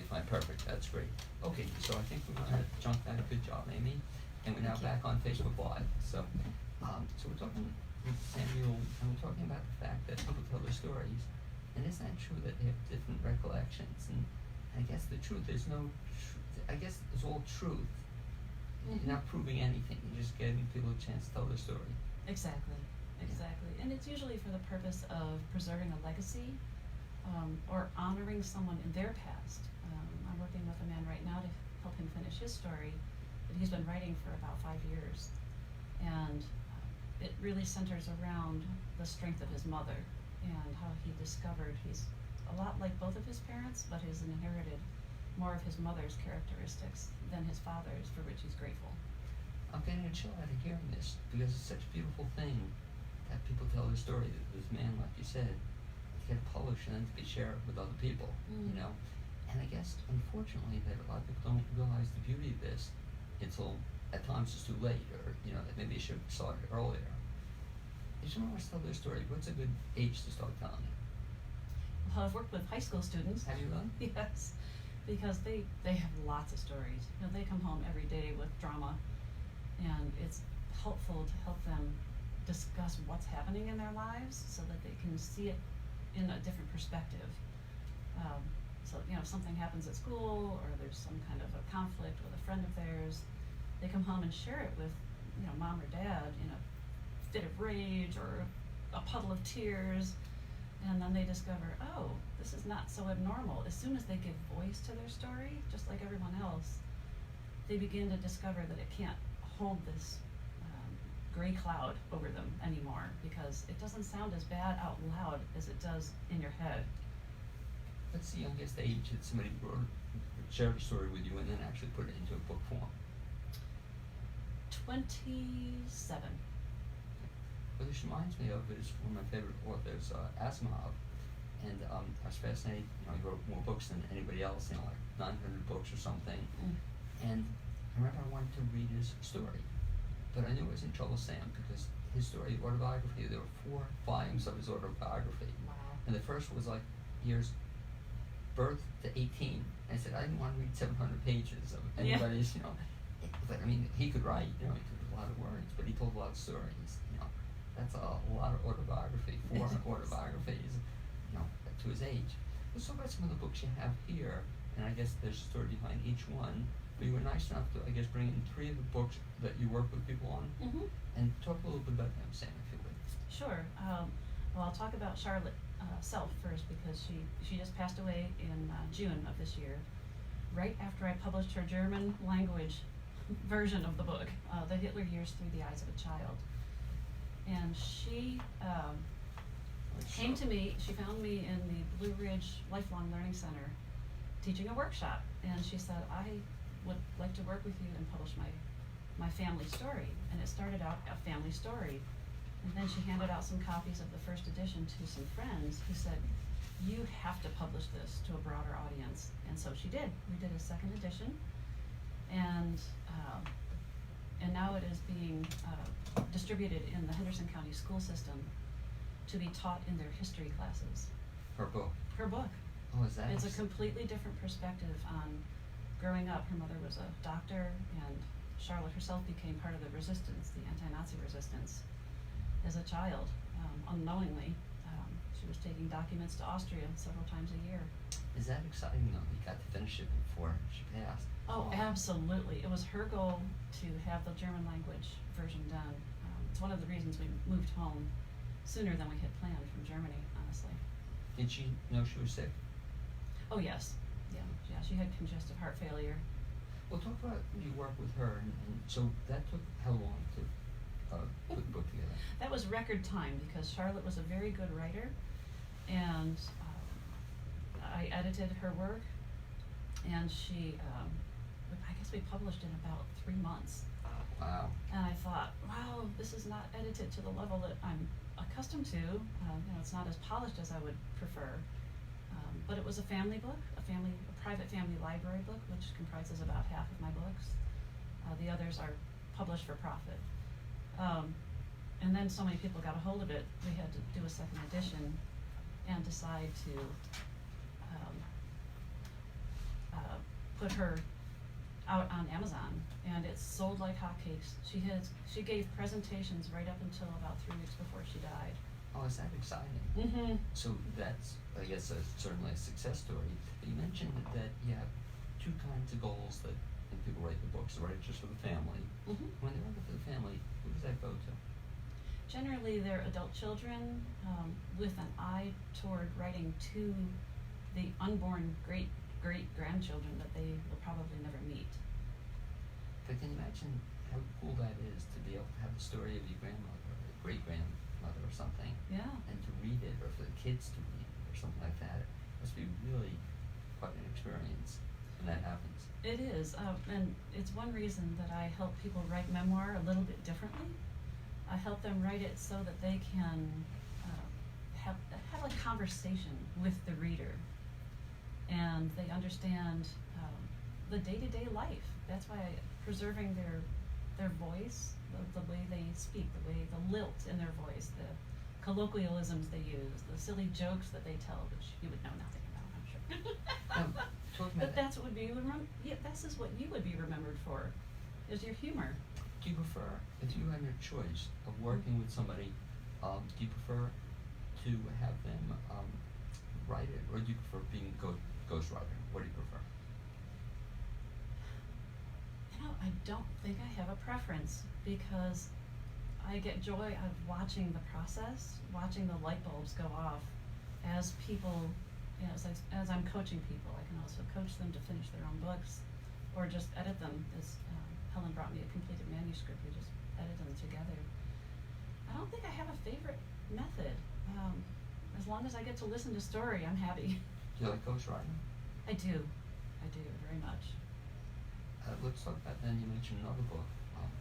fine, perfect, that's great. Okay, so I think we're gonna jump that, good job, Amy. And we're now Thank you. back on Facebook Live, so we're talking with Samuel, and we're talking about the fact that people tell their stories, and isn't that true that they have different recollections, and I guess the truth, there's no I guess it's all truth. Mhm. You're not proving anything, you're just giving people a chance to tell their story. Exactly. And it's usually for the purpose of preserving a legacy, or honoring someone in their past. I'm working with a man right now to help him finish his story that he's been writing for about 5 years. And it really centers around the strength of his mother and how he discovered he's a lot like both of his parents, but has inherited more of his mother's characteristics than his father's, for which he's grateful. I'm getting a chill out of hearing this because it's such a beautiful thing that people tell their story. That this man, like you said, to get published and then to be shared with other people, you know. And I guess, unfortunately, that a lot of people don't realize the beauty of this until at times it's too late, or you know, that maybe they should have started earlier. If someone wants to tell their story, what's a good age to start telling it? Well, I've worked with high school students. Have you done? Yes, because they have lots of stories. You know, they come home every day with drama, and it's helpful to help them discuss what's happening in their lives so that they can see it in a different perspective. So, you know, if something happens at school or there's some kind of a conflict with a friend of theirs, they come home and share it with, you know, mom or dad in a fit of rage or a puddle of tears, and then they discover, oh, this is not so abnormal. As soon as they give voice to their story, just like everyone else, they begin to discover that it can't hold this gray cloud over them anymore, because it doesn't sound as bad out loud as it does in your head. What's the youngest age that somebody shared a story with you and then actually put it into a book form? 27. What this reminds me of is one of my favorite authors, Asimov, and I was fascinated. You know, he wrote more books than anybody else, you know, like 900 books or something. And I remember I wanted to read his story, but I knew I was in trouble, Sam, because his story, autobiography, there were 4 volumes of his autobiography. Wow. And the first was like years birth to 18. I said I didn't want to read 700 pages of anybody's, you know. But I mean, he could write, you know, he could a lot of words, but he told a lot of stories, you know. That's a lot of autobiography, 4 autobiographies, you know, to his age. Let's talk about some of the books you have here, and I guess there's a story behind each one. But you were nice enough to, I guess, bring in 3 of the books that you work with people on, and talk a little bit about them, Sam, if you would. Sure. Well, I'll talk about Charlotte Self first, because she just passed away in June of this year, right after I published her German language version of the book, The Hitler Years Through the Eyes of a Child. And she came to me, she found me in the Blue Ridge Lifelong Learning Center teaching a workshop, and she said, I would like to work with you and publish my family story. And it started out a family story, and then she handed out some copies of the first edition to some friends who said, you have to publish this to a broader audience. And so she did. We did a second edition, and now it is being distributed in the Henderson County school system to be taught in their history classes. Her book. Her book. Oh, is that? It's a completely different perspective on growing up. Her mother was a doctor, and Charlotte herself became part of the resistance, the anti-Nazi resistance, as a child, unknowingly. She was taking documents to Austria several times a year. Is that exciting though? You got to finish it before she passed. Oh, absolutely. It was her goal to have the German language version done. It's one of the reasons we moved home sooner than we had planned from Germany, honestly. Did she know she was sick? Oh, yes. Yeah, she had congestive heart failure. Well, talk about you work with her, and so that took how long to put the book together? That was record time, because Charlotte was a very good writer, and I edited her work, and she, I guess we published in about 3 months. Wow. And I thought, wow, this is not edited to the level that I'm accustomed to. You know, it's not as polished as I would prefer. But it was a family book, a private family library book, which comprises about half of my books. The others are published for profit. And then so many people got a hold of it, we had to do a second edition and decide to put her out on Amazon, and it's sold like hotcakes. She gave presentations right up until about 3 weeks before she died. Oh, is that exciting? Mm-hmm. So that's, I guess, certainly a success story. But you mentioned that you have two kinds of goals that when people write the books. They write it just for the family. Mm-hmm. When they write it for the family, who does that go to? Generally, they're adult children with an eye toward writing to the unborn great-grandchildren that they will probably never meet. But can you imagine how cool that is to be able to have the story of your grandmother or great-grandmother or something, Yeah. and to read it, or for the kids to read it, or something like that? It must be really quite an experience when that happens. It is, and it's one reason that I help people write memoir a little bit differently. I help them write it so that they can have a conversation with the reader, and they understand the day-to-day life. That's why preserving their voice, the way they speak, the lilt in their voice, the colloquialisms they use, the silly jokes that they tell, which you would know nothing about, I'm sure. But that's what would be this is what you would be remembered for, is your humor. Do you prefer, if you had a choice of working with somebody, do you prefer to have them write it, or do you prefer being ghostwriter? What do you prefer? I don't think I have a preference, because I get joy out of watching the process, watching the light bulbs go off as people, as I'm coaching people. I can also coach them to finish their own books, or just edit them. As Helen brought me a completed manuscript, we just edit them together. I don't think I have a favorite method. As long as I get to listen to story, I'm happy. Do you like ghostwriting? I do very much. Let's talk about, then you mentioned another book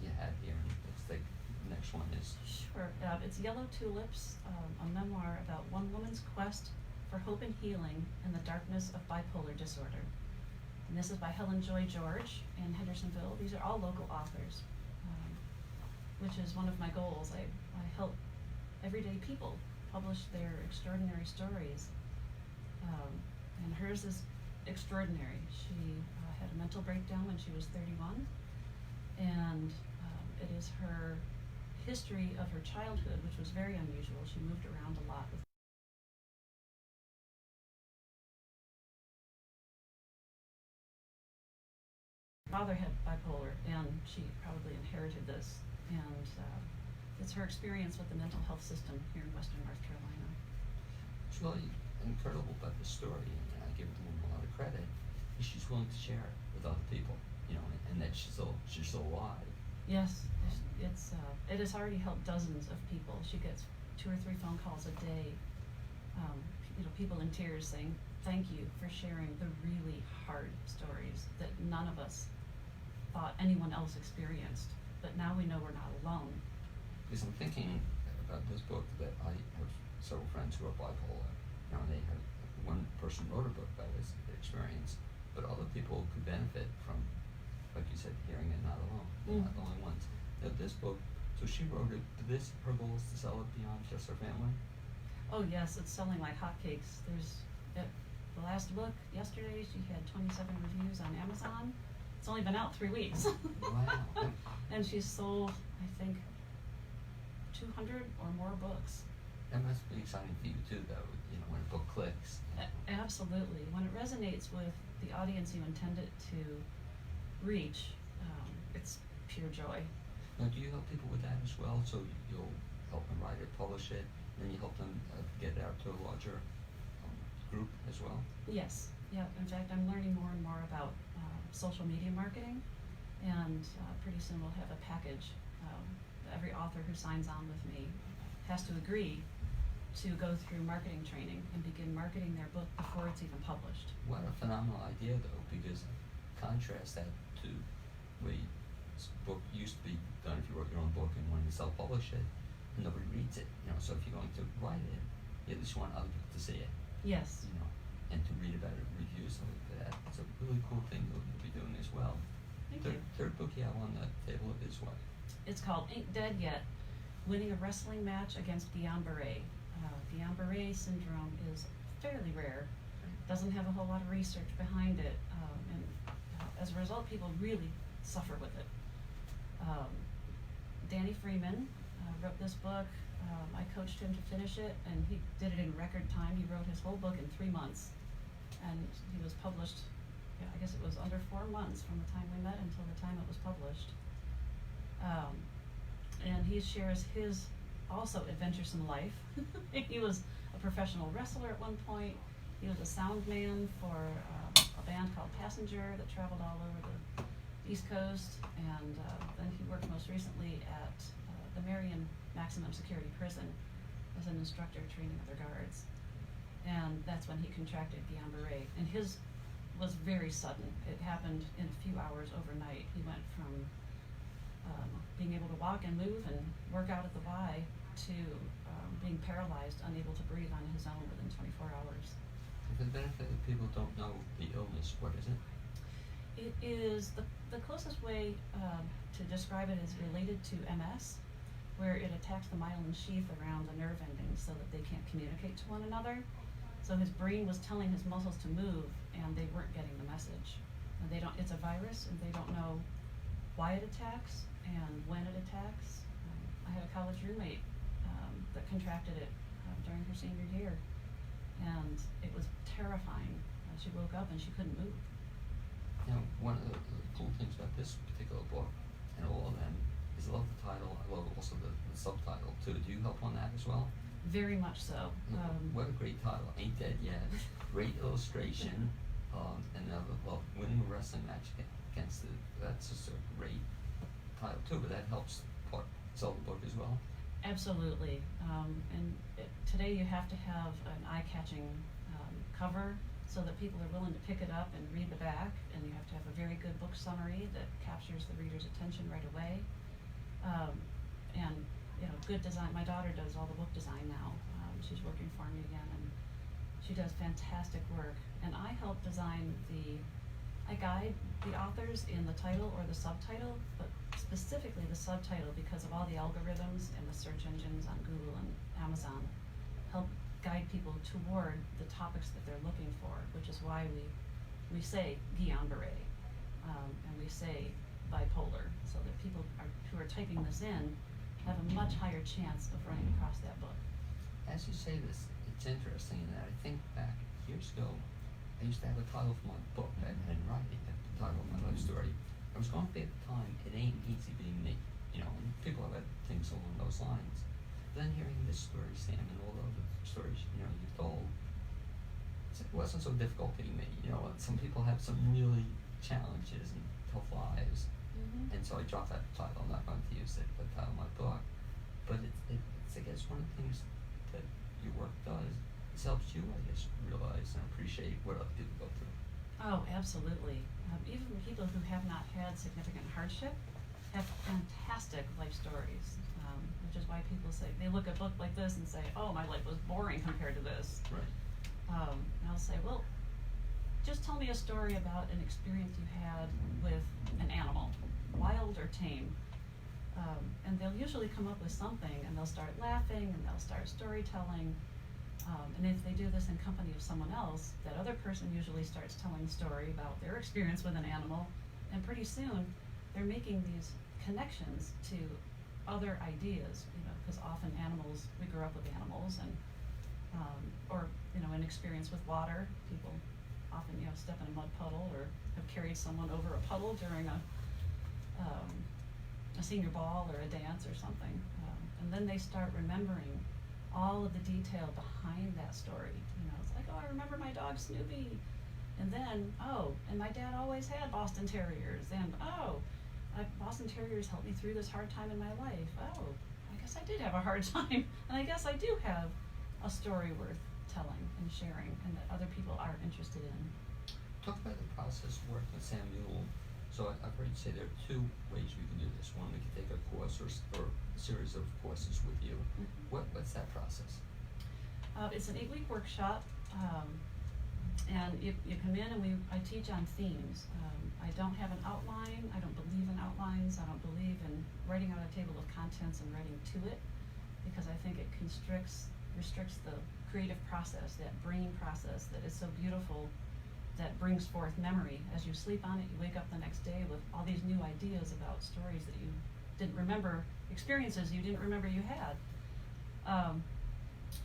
you had here, and let's take the next one is. Sure. It's Yellow Tulips, a memoir about one woman's quest for hope and healing in the darkness of bipolar disorder. And this is by Helen Joy George in Hendersonville. These are all local authors, which is one of my goals. I help everyday people publish their extraordinary stories. And hers is extraordinary. She had a mental breakdown when she was 31, and it is her history of her childhood, which was very unusual. She moved around a lot with her father had bipolar, and she probably inherited this, and it's her experience with the mental health system here in Western North Carolina. It's really incredible about this story, and I give the woman a lot of credit. She's willing to share it with other people, and that she's still alive. Yes, it has already helped dozens of people. She gets 2 or 3 phone calls a day. People in tears saying, "Thank you for sharing the really hard stories that none of us thought anyone else experienced. But now we know we're not alone." Because I'm thinking about this book that I have several friends who are bipolar. And they have, one person wrote a book about his experience, but other people could benefit from, like you said, hearing it not alone. They're not the only ones. Now, this book, so she wrote it. Her goal is to sell it beyond just her family? Oh yes, it's selling like hotcakes. The last book yesterday, she had 27 reviews on Amazon. It's only been out 3 weeks. Wow. And she's sold, I think, 200 or more books. That must be exciting for you too, though, when a book clicks. Absolutely. When it resonates with the audience you intend it to reach, it's pure joy. Now, do you help people with that as well? So you'll help them write it, publish it, and then you help them get it out to a larger group as well? Yes. Yeah. In fact, I'm learning more and more about social media marketing, and pretty soon we'll have a package. Every author who signs on with me has to agree to go through marketing training and begin marketing their book before it's even published. What a phenomenal idea, though, because contrast that to the way this book used to be done. If you wrote your own book and wanted to self-publish it, and nobody reads it, so if you're going to write it, you at least want other people to see it. Yes. And to read about it, reviews, something like that. It's a really cool thing you'll be doing as well. Thank you. Third book you have on the table is what? It's called Ain't Dead Yet: Winning a Wrestling Match Against Guillain-Barré. Guillain-Barré syndrome is fairly rare. Doesn't have a whole lot of research behind it, and as a result, people really suffer with it. Danny Freeman wrote this book. I coached him to finish it, and he did it in record time. He wrote his whole book in 3 months, and he was published, I guess it was under 4 months from the time we met until the time it was published. And he shares his also adventuresome life. He was a professional wrestler at one point. He was a sound man for a band called Passenger that traveled all over the East Coast, and then he worked most recently at the Marion Maximum Security Prison as an instructor training other guards. And that's when he contracted Guillain-Barré. And his was very sudden. It happened in a few hours overnight. He went from being able to walk and move and work out at the Y to being paralyzed, unable to breathe on his own within 24 hours. For the benefit of people who don't know the illness, what is it? It is the closest way to describe it is related to MS, where it attacks the myelin sheath around the nerve endings so that they can't communicate to one another. So his brain was telling his muscles to move, and they weren't getting the message. And they don't. It's a virus, and they don't know why it attacks and when it attacks. I had a college roommate that contracted it during her senior year, and it was terrifying. She woke up and she couldn't move. You know, one of the cool things about this particular book and all of them is I love the title. I love also the subtitle too. Do you help on that as well? Very much so. What a great title! Ain't Dead Yet. Great illustration, and I love winning a wrestling match against it. That's just a great title too. But that helps sell the book as well. Absolutely. Today you have to have an eye-catching cover so that people are willing to pick it up and read the back, and you have to have a very good book summary that captures the reader's attention right away. And good design. My daughter does all the book design now. She's working for me again, and she does fantastic work. And I help design I guide the authors in the title or the subtitle, but specifically the subtitle because of all the algorithms and the search engines on Google and Amazon help guide people toward the topics that they're looking for, which is why we say Guillain-Barré, and we say bipolar, so that people who are typing this in have a much higher chance of running across that book. As you say this, it's interesting in that I think back years ago, I used to have a title for my book that I hadn't written yet, the title of my life story. I was going to be at the time, it ain't easy being me, and people have had things along those lines. Then hearing this story, Sam, and all the other stories, you've told, it wasn't so difficult being me, some people have some really challenges and tough lives. Mm-hmm. And so I dropped that title. I'm not going to use it, the title of my book. But it's I guess, one of the things that your work does is helps you, I guess, realize and appreciate what other people go through. Oh, absolutely. Even people who have not had significant hardship have fantastic life stories, which is why people say, they look at a book like this and say, oh, my life was boring compared to this. Right. And I'll say, well, just tell me a story about an experience you had with an animal, wild or tame. And they'll usually come up with something, and they'll start laughing, and they'll start storytelling. And if they do this in company of someone else, that other person usually starts telling a story about their experience with an animal, and pretty soon they're making these connections to other ideas, because often we grow up with animals, and or an experience with water. People often step in a mud puddle or have carried someone over a puddle during a senior ball or a dance or something, and then they start remembering all of the detail behind that story. It's like, oh, I remember my dog Snoopy, and then and my dad always had Boston Terriers, and Boston Terriers helped me through this hard time in my life. I guess I did have a hard time, and I guess I do have a story worth telling and sharing, and that other people are interested in. Talk about the process of working with Sam Newell. So I've heard you say there are 2 ways we can do this. One, we can take a course or a series of courses with you. Mm-hmm. What's that process? It's an 8-week workshop, and you come in and I teach on themes. I don't have an outline. I don't believe in outlines. I don't believe in writing out a table of contents and writing to it, because I think it restricts the creative process, that brain process that is so beautiful that brings forth memory. As you sleep on it, you wake up the next day with all these new ideas about stories that you didn't remember, experiences you didn't remember you had.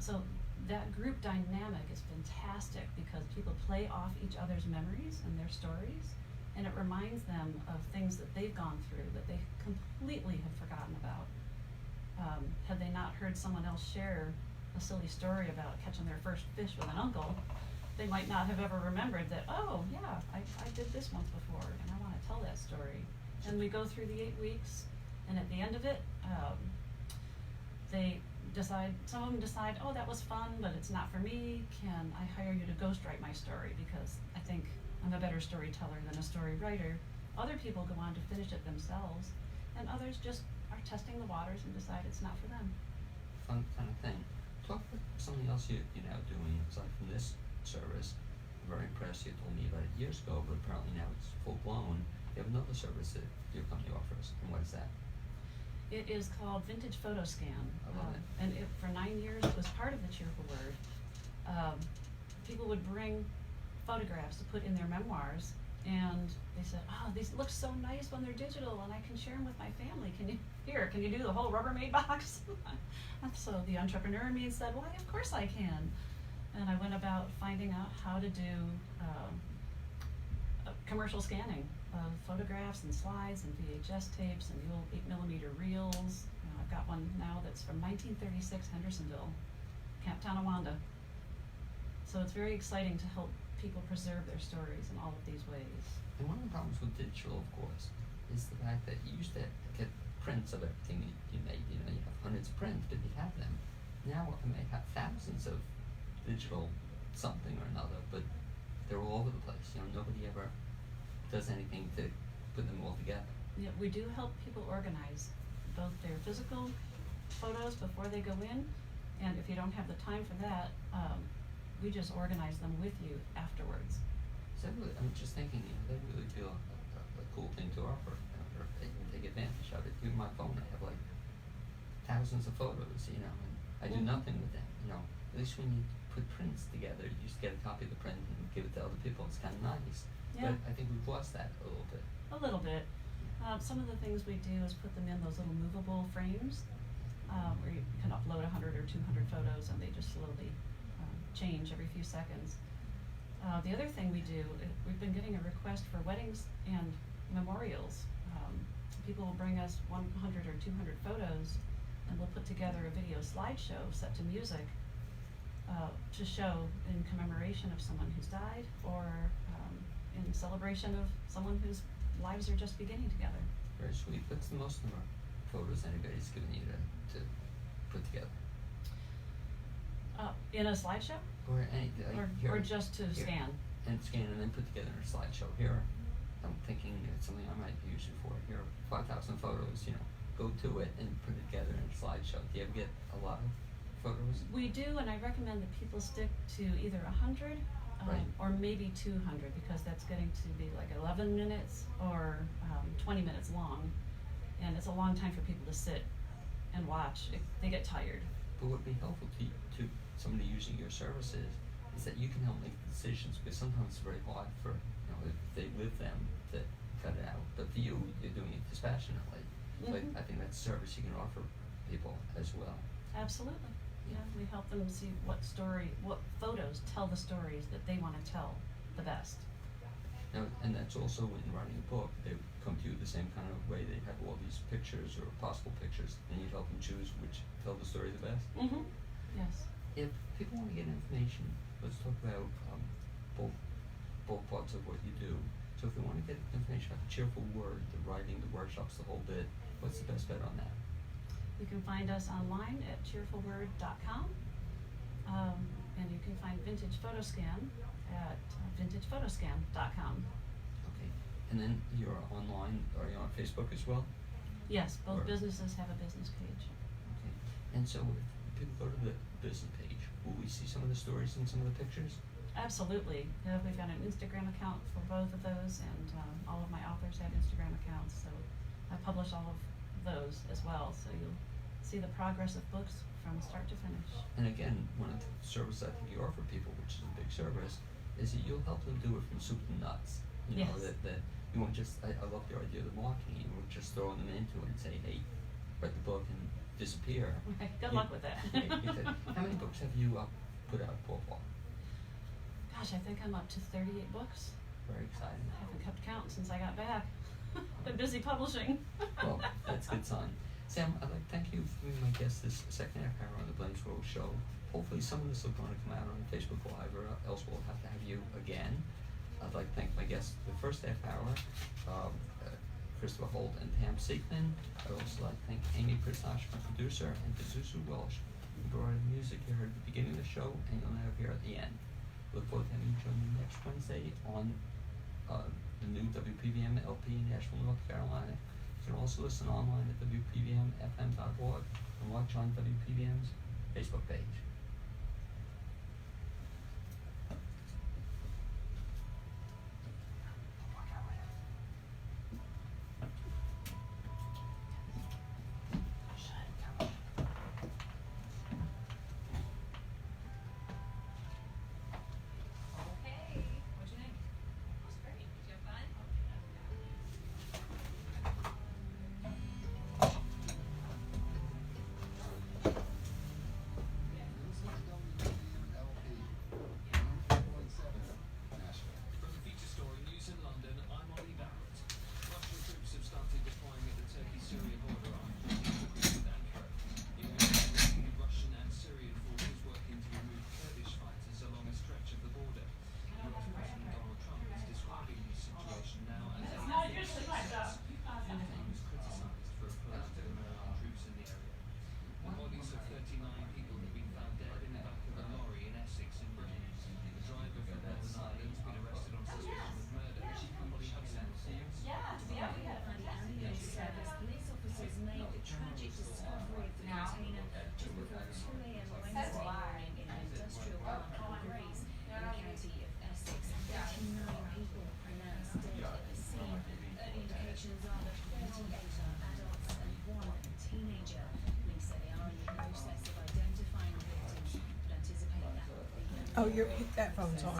So that group dynamic is fantastic because people play off each other's memories and their stories, and it reminds them of things that they've gone through that they completely have forgotten about. Had they not heard someone else share a silly story about catching their first fish with an uncle, they might not have ever remembered that, oh yeah, I did this once before and I want to tell that story. And we go through the 8 weeks, and at the end of it, they decide, some of them decide, oh, that was fun, but it's not for me. Can I hire you to ghostwrite my story because I think I'm a better storyteller than a story writer. Other people go on to finish it themselves, and others just are testing the waters and decide it's not for them. Fun kind of thing. Talk about something else you're now doing aside from this service. I'm very impressed. You told me about it years ago, but apparently now it's full blown. You have another service that your company offers, and what is that? It is called Vintage Photo Scan. I love it. And for 9 years, it was part of the Cheerful Word. People would bring photographs to put in their memoirs, and they said, oh, these look so nice when they're digital, and I can share them with my family. Can you do the whole Rubbermaid box? And so the entrepreneur in me said, why, of course I can. And I went about finding out how to do commercial scanning of photographs and slides and VHS tapes and the old 8mm reels. I've got one now that's from 1936 Hendersonville, Camp Tonawanda. So it's very exciting to help people preserve their stories in all of these ways. And one of the problems with digital, of course, is the fact that you used to get prints of everything you made. You have hundreds of prints, but you have them. Now I may have thousands of digital something or another, but they're all over the place. Nobody ever does anything to put them all together. Yeah, we do help people organize both their physical photos before they go in, and if you don't have the time for that, we just organize them with you afterwards. So I'm just thinking, they really feel a cool thing to offer, or they can take advantage of it. Even my phone, I have like thousands of photos, and I do nothing with them. At least when you put prints together, you just get a copy of the print and give it to other people. It's kind of nice. Yeah. But I think we've lost that a little bit. A little bit. Some of the things we do is put them in those little movable frames where you can upload 100 or 200 photos and they just slowly change every few seconds. The other thing we do, we've been getting a request for weddings and memorials. People will bring us 100 or 200 photos, and we'll put together a video slideshow set to music to show in commemoration of someone who's died or in celebration of someone whose lives are just beginning together. Very sweet. What's the most number of photos anybody's given you to put together? In a slideshow? Or any, Or just to scan? And scan and then put together in a slideshow. Here, I'm thinking it's something I might use it for. Here, 5,000 photos, go to it and put it together in a slideshow. Do you ever get a lot of photos? We do, and I recommend that people stick to either 100 or maybe 200, because that's getting to be like 11 minutes or 20 minutes long, and it's a long time for people to sit and watch. They get tired. But what would be helpful to somebody using your services is that you can help make decisions, because sometimes it's very hard for, if they live them, to cut it out. But for you, you're doing it dispassionately. Mm-hmm. I think that's a service you can offer people as well. Absolutely. Yeah, we help them see what photos tell the stories that they want to tell the best. Now, and that's also in writing a book. They come to you the same kind of way. They have all these pictures or possible pictures, and you help them choose which tell the story the best. Mm-hmm. Yes. If people want to get information, let's talk about both parts of what you do. So if they want to get information about the Cheerful Word, the writing, the workshops, the whole bit, what's the best bet on that? You can find us online at cheerfulword.com, and you can find Vintage Photo Scan at vintagephotoscan.com. Okay, and then you're online. Are you on Facebook as well? Yes, both businesses have a business page. Okay, and so if people go to the business page, will we see some of the stories and some of the pictures? Absolutely. We've got an Instagram account for both of those, and all of my authors have Instagram accounts, so I publish all of those as well, so you'll see the progress of books from start to finish. And again, one of the services I think you offer people, which is a big service, is that you'll help them do it from soup to nuts. You know, Yes. that you won't just, I love the idea of the marketing, you won't just throw them into it and say, hey, write the book and disappear. Right. Good You- luck with that. How many books have you put out, Paul? Gosh, I think I'm up to 38 books. Very exciting. I haven't kept count since I got back. Been busy publishing. Well, that's a good sign. Sam, I'd like to thank you for being my guest this second half hour on the BLAINESWORLD show. Hopefully some of this will going to come out on Facebook Live, or else we'll have to have you again. I'd like to thank my guests for the first half hour, Christopher Holt and Pam Siegman. I'd also like to thank Amy Prisash, my producer, and Kazuzu Welsh, who brought in the music you heard at the beginning of the show and you'll now hear at the end. Look forward to having you join me next Wednesday on the new WPVM LP in Nashville, North Carolina. You can also listen online at WPVMFM.org and watch on WPVM's Facebook page. Okay, what'd you think? It was great. Did you have fun? From the feature story News in London, I'm Ollie Barrett. Russian troops have started deploying at the Turkey-Syria border on 14th agreed with Ankara. In which Russian and Syrian forces working to remove Kurdish fighters along a stretch of the border. US President Donald Trump is describing the situation now as a success. He was criticised for a push to American troops in the area. The bodies of 39 people have been found dead in the back of a lorry in Essex in Britain. The driver from Northern Ireland's been arrested on suspicion of murder. Ollie Hudson reports. Ambulance service, police officers made the tragic discovery of the container just before 2 a.m. Wednesday morning in an industrial park in Grays, in the county of Essex. 39 people pronounced dead at the scene. Early indications are that 38 are adults and 1 teenager. Police say they are in the process of identifying the victims, but anticipate that will be Oh, that phone's on.